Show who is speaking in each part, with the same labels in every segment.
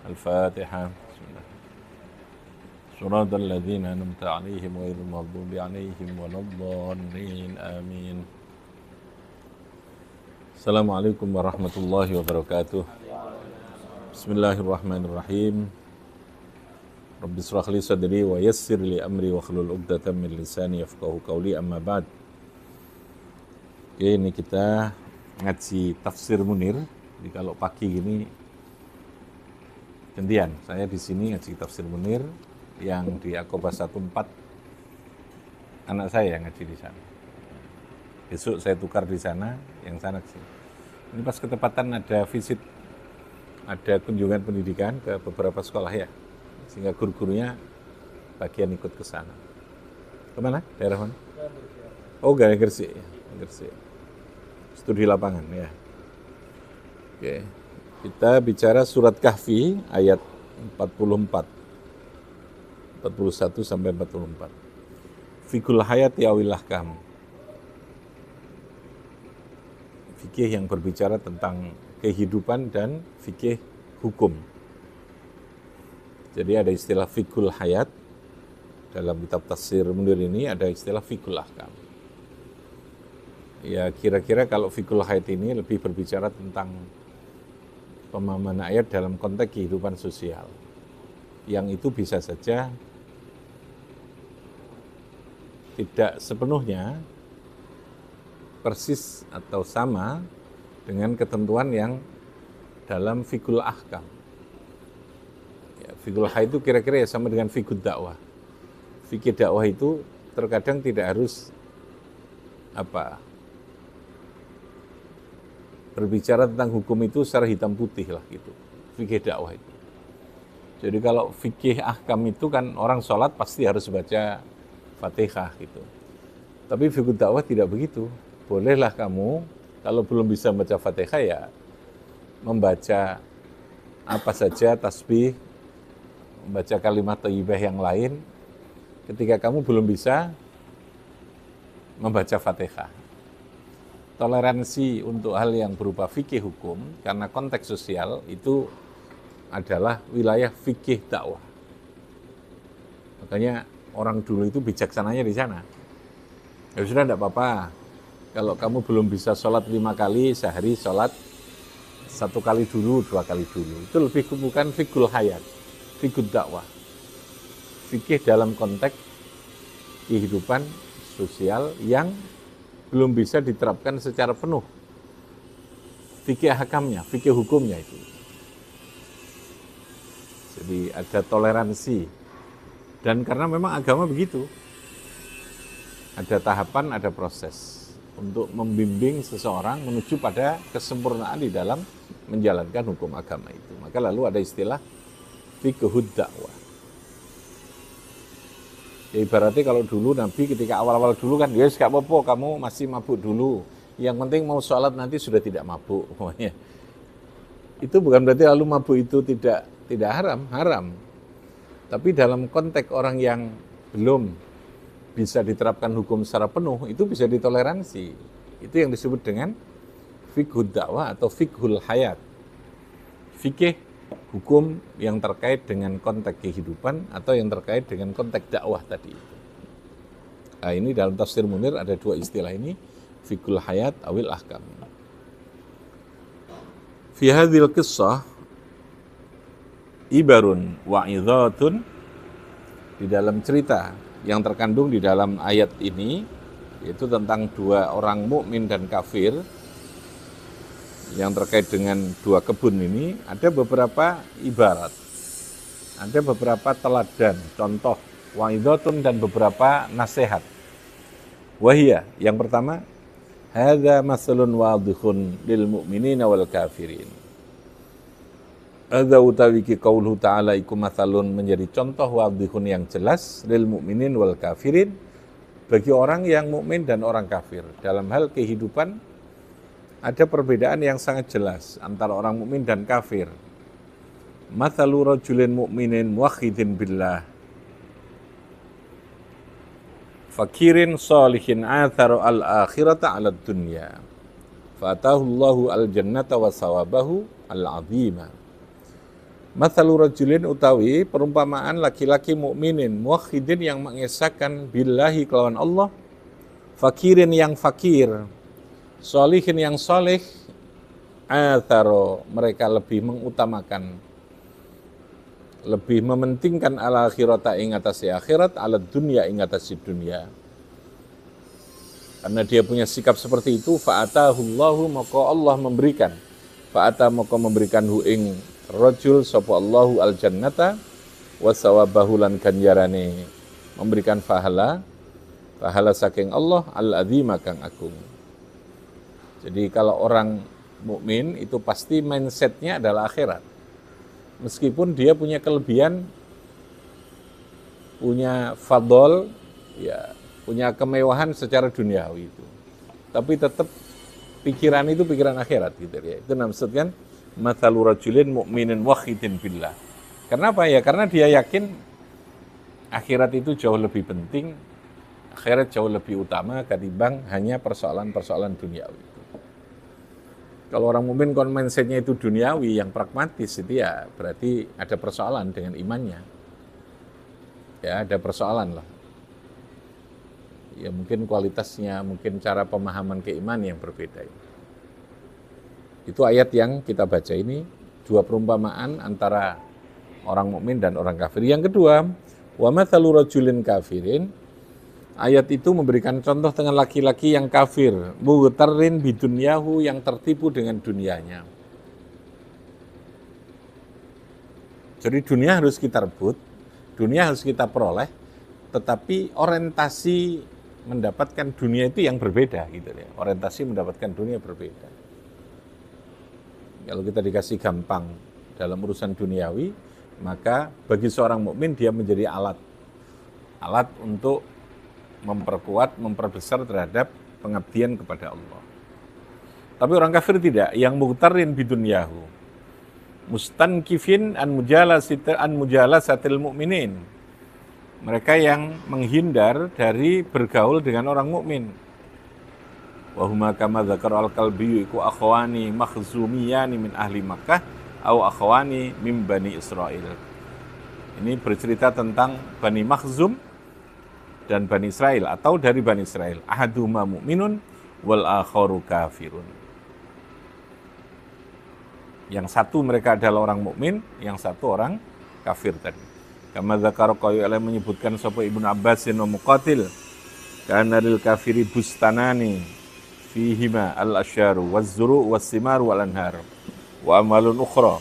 Speaker 1: Al-Fatihah. Shiratal ladzina an'amta 'alaihim ghairil maghdubi 'alaihim waladdallin. Amin. Assalamualaikum warahmatullahi wabarakatuh. Bismillahirrahmanirrahim. Rabbi shrah li sadri wa yassir li amri wa hlul 'uqdatam min lisani yafqahu qawli, amma ba'd. Oke, ini kita ngaji tafsir Munir. Jadi kalau pagi gini gantian, saya di sini ngaji tafsir Munir, yang di Aqobah 14 anak saya yang ngaji di sana. Besok saya tukar di sana, yang sana ke sini. Ini pas ketepatan ada visit, ada kunjungan pendidikan ke beberapa sekolah ya, sehingga guru-gurunya bagian ikut ke sana. Kemana? Daerah mana? Oh, Gresik ya, Gresik. Studi lapangan ya. Oke. Kita bicara surat Kahfi ayat 41 sampai 44. Fikul hayati awil ahkam. Fikih yang berbicara tentang kehidupan dan fikih hukum. Jadi ada istilah fikul hayat. Dalam kitab tafsir Munir ini ada istilah fikul ahkam. Ya kira-kira kalau fikul hayat ini lebih berbicara tentang pemahaman ayat dalam konteks kehidupan sosial, yang itu bisa saja tidak sepenuhnya persis atau sama dengan ketentuan yang dalam fikul ahkam. Ya, fikul ahkam itu kira-kira ya sama dengan fikul dakwah. Fikih dakwah itu terkadang tidak harus berbicara tentang hukum itu secara hitam putih lah gitu, fikih dakwah itu. Jadi kalau fikih ahkam itu kan orang sholat pasti harus baca Fatihah gitu. Tapi fikih dakwah tidak begitu. Bolehlah kamu kalau belum bisa baca Fatihah ya membaca apa saja, tasbih, membaca kalimat thayyibah yang lain ketika kamu belum bisa membaca Fatihah. Toleransi untuk hal yang berupa fikih hukum karena konteks sosial itu adalah wilayah fikih dakwah. Makanya orang dulu itu bijaksananya di sana. Ya sudah, tidak apa-apa. Kalau kamu belum bisa sholat 5 kali sehari, sholat 1 kali dulu, 2 kali dulu. Itu lebih bukan fikul hayat, fikih dakwah. Fikih dalam konteks kehidupan sosial yang belum bisa diterapkan secara penuh. Fikih hakamnya, fikih hukumnya itu. Jadi ada toleransi. Dan karena memang agama begitu. Ada tahapan, ada proses untuk membimbing seseorang menuju pada kesempurnaan di dalam menjalankan hukum agama itu. Maka lalu ada istilah fiqhud dakwah. Ya ibaratnya kalau dulu Nabi ketika awal-awal dulu kan, ya gak apa-apa kamu masih mabuk dulu. Yang penting mau sholat nanti sudah tidak mabuk. Itu bukan berarti lalu mabuk itu tidak haram. Tapi dalam konteks orang yang belum bisa diterapkan hukum secara penuh, itu bisa ditoleransi. Itu yang disebut dengan fiqhud dakwah atau fiqhul hayat. Fikih hukum yang terkait dengan konteks kehidupan atau yang terkait dengan konteks dakwah tadi. Nah, ini dalam tafsir Munir ada 2 istilah ini, fikul hayat awil ahkam. Fi hadhil qissah ibarun wa idhatun, di dalam cerita yang terkandung di dalam ayat ini, yaitu tentang 2 orang mukmin dan kafir yang terkait dengan 2 kebun ini, ada beberapa ibarat, ada beberapa teladan, contoh, wa'idhatun, dan beberapa nasihat. Wahia, yang pertama, hadza masalun wadihun lil mu'minina wal kafirin. Hadza utawiki qauluhu ta'ala iku masalun, menjadi contoh wadihun yang jelas lil mu'minin wal kafirin, bagi orang yang mukmin dan orang kafir. Dalam hal kehidupan ada perbedaan yang sangat jelas antara orang mukmin dan kafir. Mathalu rajulin mu'minin muwahhidin billah fakirin sholihin atharu al-akhirata 'ala dunya. Fatahullahu al-jannata wa sawabahu al-'azima. Mathalu rajulin utawi perumpamaan laki-laki mukminin muwahhidin yang mengesahkan billahi kelawan Allah, fakirin yang fakir, sholihin yang soleh, atharo mereka lebih mengutamakan, lebih mementingkan al-akhirata ing atase akhirat, ala dunya ing atase dunya. Karena dia punya sikap seperti itu, fa'atahullahu maka Allah memberikan, fa'ata maka memberikan hu ing rajul sapa Allahu al-jannata wa sawabahu lan ganjarane, memberikan pahala saking Allah al-azima kang agung. Jadi kalau orang mukmin itu pasti mindsetnya adalah akhirat. Meskipun dia punya kelebihan, punya fadol, ya punya kemewahan secara duniawi itu, tapi tetap pikiran itu pikiran akhirat gitu ya. Itu maksudnya mathalu rajulin mu'minin wahidin billah. Kenapa ya? Karena dia yakin akhirat itu jauh lebih penting, akhirat jauh lebih utama ketimbang hanya persoalan-persoalan duniawi. Kalau orang mukmin mindsetnya itu duniawi yang pragmatis, itu ya berarti ada persoalan dengan imannya. Ya ada persoalan lah. Ya mungkin kualitasnya, mungkin cara pemahaman keimanan yang berbeda. Itu ayat yang kita baca ini, dua perumpamaan antara orang mukmin dan orang kafir. Yang kedua, wa mathalu rajulin kafirin, ayat itu memberikan contoh dengan laki-laki yang kafir, mughtarrin bidunyahu, yang tertipu dengan dunianya. Jadi dunia harus kita rebut, dunia harus kita peroleh, tetapi orientasi mendapatkan dunia itu yang berbeda gitu ya. Orientasi mendapatkan dunia berbeda. Kalau kita dikasih gampang dalam urusan duniawi, maka bagi seorang mukmin dia menjadi alat untuk memperkuat, memperbesar terhadap pengabdian kepada Allah. Tapi orang kafir tidak, yang mughtarrin bidunyahu, mustankifin an mujalasatil mu'minin. Mereka yang menghindar dari bergaul dengan orang mukmin. Wa huma kama dzakara al-Kalbi iku akhwani makhzumiyani min ahli Makkah au akhwani min Bani Israil. Ini bercerita tentang Bani Makhzum dan Bani Israel, atau dari Bani Israel. Ahaduma mu'minun wal akharu kafirun. Yang satu mereka adalah orang mukmin, yang satu orang kafir tadi. Kama dzakara qayu alai menyebutkan sapa Ibnu Abbas wa Muqatil, kana lil kafiri bustanani fihima al-asyaru waz-zuru was-simaru wal anhar wa amalun ukhra.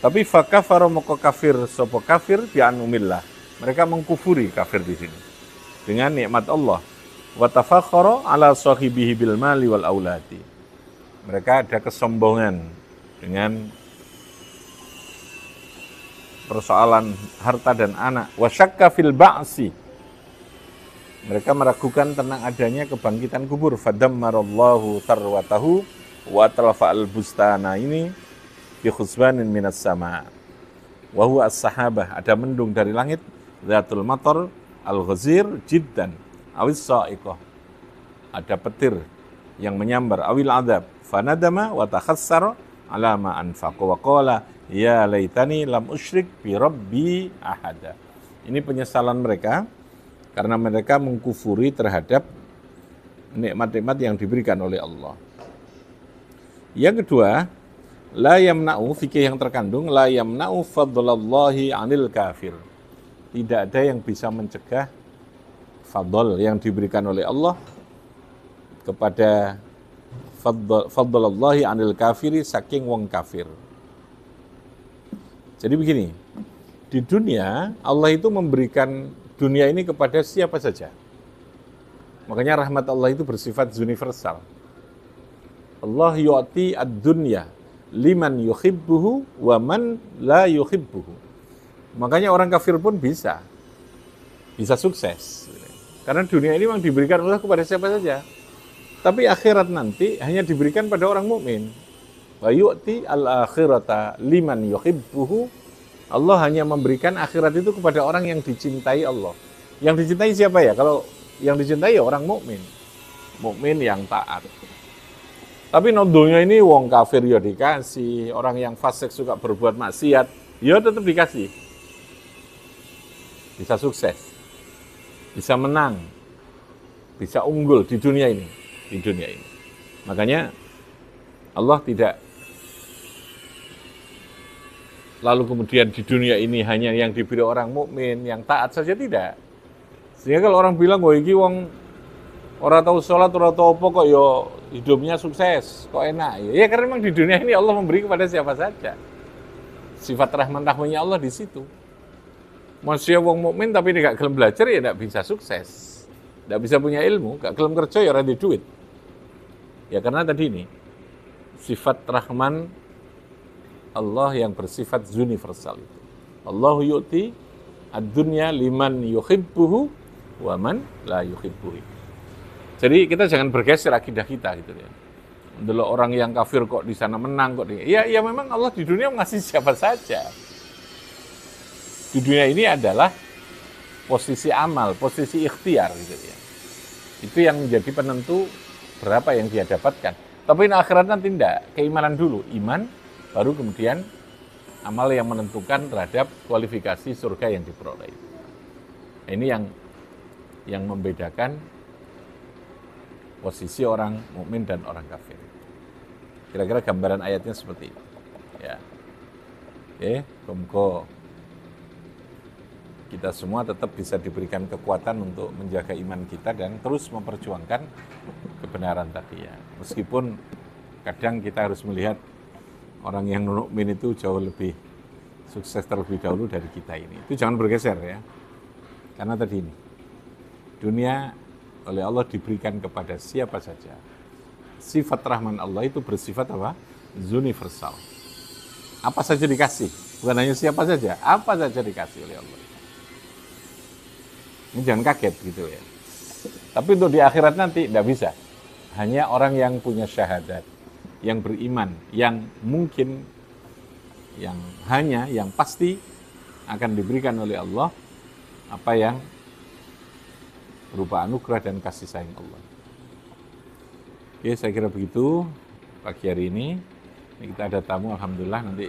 Speaker 1: Tapi fakafara maka kafir sapa kafir bi anumillah. Mereka mengkufuri kafir di sini dengan nikmat Allah. Wa tafakhara ala sahibihi bil mali wal auladi. Mereka ada kesombongan dengan persoalan harta dan anak. Wa syakka fil ba'si. Mereka meragukan tentang adanya kebangkitan kubur. Fadammarallahu tarwatahu wa talafa'al bustana ini bi khusbanin minas sama. Wa huwa as-sahabah, ada mendung dari langit, zatul matar al-ghazir jiddan awis sa'iqah, ada petir yang menyambar, awil adab fanadama wa takhassara ala ma anfaqa wa qala ya laitani lam usyrik bi rabbi ahada. Ini penyesalan mereka karena mereka mengkufuri terhadap nikmat-nikmat yang diberikan oleh Allah. Yang kedua, la yamna'u, fikih yang terkandung la yamna'u fadlallahi 'anil kafir. Tidak ada yang bisa mencegah fadl yang diberikan oleh Allah kepada fadlallahi 'anil kafiri, saking wong kafir. Jadi begini, di dunia Allah itu memberikan dunia ini kepada siapa saja. Makanya rahmat Allah itu bersifat universal. Allah yu'ti ad-dunya liman yuhibbuhu wa man la yuhibbuhu. Makanya orang kafir pun bisa sukses. Karena dunia ini memang diberikan Allah kepada siapa saja. Tapi akhirat nanti hanya diberikan pada orang mukmin. Wa yu'ti al-akhirata liman yuhibbuhu. Allah hanya memberikan akhirat itu kepada orang yang dicintai Allah. Yang dicintai siapa ya? Kalau Yang dicintai ya orang mukmin yang taat. Tapi nondonya ini wong kafir ya dikasih, orang yang fasik suka berbuat maksiat, ya tetap dikasih. Bisa sukses, bisa menang, bisa unggul di dunia ini, Makanya Allah tidak lalu kemudian di dunia ini hanya yang diberi orang mukmin, yang taat saja, tidak. Sehingga kalau orang bilang, "Wah, iki wong ora tahu sholat, ora tahu apa kok ya hidupnya sukses, kok enak." Ya karena memang di dunia ini Allah memberi kepada siapa saja. Sifat rahman-rahmannya Allah di situ. Manusia wong mukmin tapi tidak gelem belajar ya tidak bisa sukses. Tidak bisa punya ilmu, gak gelem kerja ya ora duit. Ya karena tadi ini sifat rahman Allah yang bersifat universal itu. Allahu yu'ti ad-dunya liman yuhibbuhu wa man la yuhibbuhu. Jadi kita jangan bergeser akidah kita gitu ya. Dulu orang yang kafir kok di sana menang kok ya memang Allah di dunia ngasih siapa saja. Di dunia ini adalah posisi amal, posisi ikhtiar gitu ya. Itu yang menjadi penentu berapa yang dia dapatkan. Tapi di akhirat nanti tidak, keimanan dulu, iman baru kemudian amal yang menentukan terhadap kualifikasi surga yang diperoleh. Ini yang membedakan posisi orang mukmin dan orang kafir. Kira-kira gambaran ayatnya seperti itu. Ya. Oke, semoga kita semua tetap bisa diberikan kekuatan untuk menjaga iman kita dan terus memperjuangkan kebenaran tadi ya. Meskipun kadang kita harus melihat orang yang mukmin itu jauh lebih sukses terlebih dahulu dari kita ini. Itu jangan bergeser ya. Karena tadi ini, dunia oleh Allah diberikan kepada siapa saja. Sifat rahman Allah itu bersifat apa? Universal. Apa saja dikasih. Bukan hanya siapa saja, apa saja dikasih oleh Allah. Ini jangan kaget gitu ya. Tapi untuk di akhirat nanti tidak bisa. Hanya orang yang punya syahadat, yang beriman, yang mungkin, yang pasti akan diberikan oleh Allah apa yang berupa anugerah dan kasih sayang Allah. Oke, saya kira begitu pagi hari ini. Ini kita ada tamu, alhamdulillah, nanti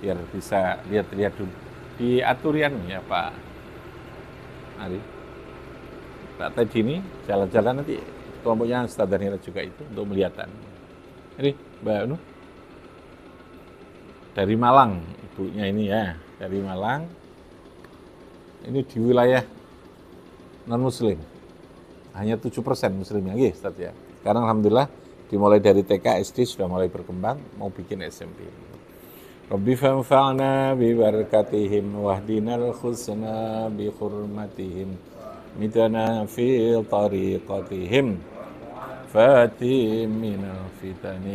Speaker 1: biar bisa lihat-lihat dulu. Diaturian ya Pak. Mari. Pak tadi ini jalan-jalan nanti kelompoknya Ustadz Daniel juga itu untuk melihatkan. Ini Mbak Anu dari Malang, ibunya ini ya, dari Malang. Ini di wilayah non-muslim. Hanya 7% muslimnya, ya Ustadz ya. Sekarang alhamdulillah dimulai dari TK, SD sudah mulai berkembang, mau bikin SMP. Rabbi fanfa'na bi barakatihim wahdinal khusna bi hurmatihim mitana fi tariqatihim fatim minal fitani